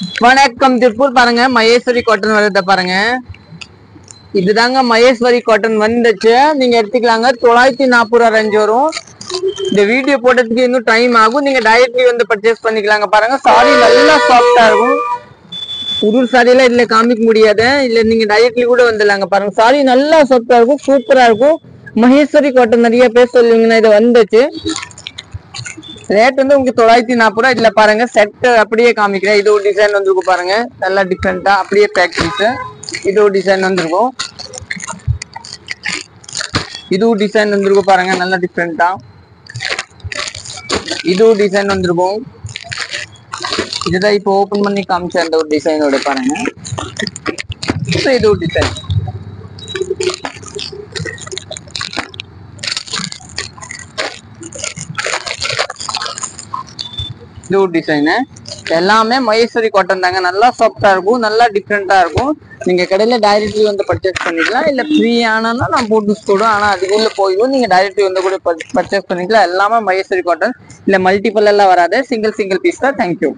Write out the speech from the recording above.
வணக்கம் திருப்பூர். பாருங்க மகேஸ்வரி காட்டன் வருத பாருங்க. இதுதாங்க மகேஸ்வரி காட்டன் வந்துச்சு. நீங்க எடுத்துக்கலாங்க. 940 ரூபா ரேஞ்ச் வரும். இந்த வீடியோ போட்டதுக்கு இன்னும் டைம் ஆகும். நீங்க டைரக்ட்லி வந்து பர்ச்சேஸ் பண்ணிக்கலாங்க. பாருங்க சாரி நல்லா சாஃப்டா இருக்கும். புது சாரி எல்லாம் இதுல காமிக்க முடியாது. இல்ல நீங்க டைரக்ட்லி கூட வந்துடலாங்க. பாருங்க சாரி நல்லா சாஃப்டா இருக்கும், சூப்பரா இருக்கும். மகேஸ்வரி காட்டன் நிறைய பேர் சொல்லுவீங்கன்னா இது வந்துச்சு. ரேட் வந்து உங்களுக்கு 940 ரூபா. இதுல பாருங்க செட் அப்படியே காமிக்கிறேன். இது ஒரு டிசைன் வந்துருக்கும் பாருங்க, நல்லா டிஃப்ரெண்டா அப்படியே பேக் பீஸ். இது ஒரு டிசைன் வந்துருக்கும். இது ஒரு டிசைன் வந்துருக்கும் பாருங்க, நல்லா டிஃப்ரெண்டா. இது ஒரு டிசைன் வந்துருக்கும். இதுதான் இப்போ ஓபன் பண்ணி காமிச்ச அந்த ஒரு டிசைனோட பாருங்க. இது ஒரு டிசைன். இது ஒரு டிசைனு. எல்லாமே மகேஸ்வரி காட்டன் தாங்க. நல்லா சாஃப்டா இருக்கும், நல்லா டிஃப்ரெண்டா இருக்கும். நீங்க கடையில டைரக்ட்லி வந்து பர்ச்சேஸ் பண்ணிக்கலாம். இல்ல ஃப்ரீ ஆனா நான் போட்டு போடுவேன். ஆனா அதுக்குள்ள போயிடும். நீங்க டைரக்ட்லி வந்து கூட பர்ச்சேஸ் பண்ணிக்கலாம். எல்லாமே மகேஸ்வரி காட்டன். இல்ல மல்டிபிள் எல்லாம் வராது, சிங்கிள் பீஸ் தான். தேங்க்யூ.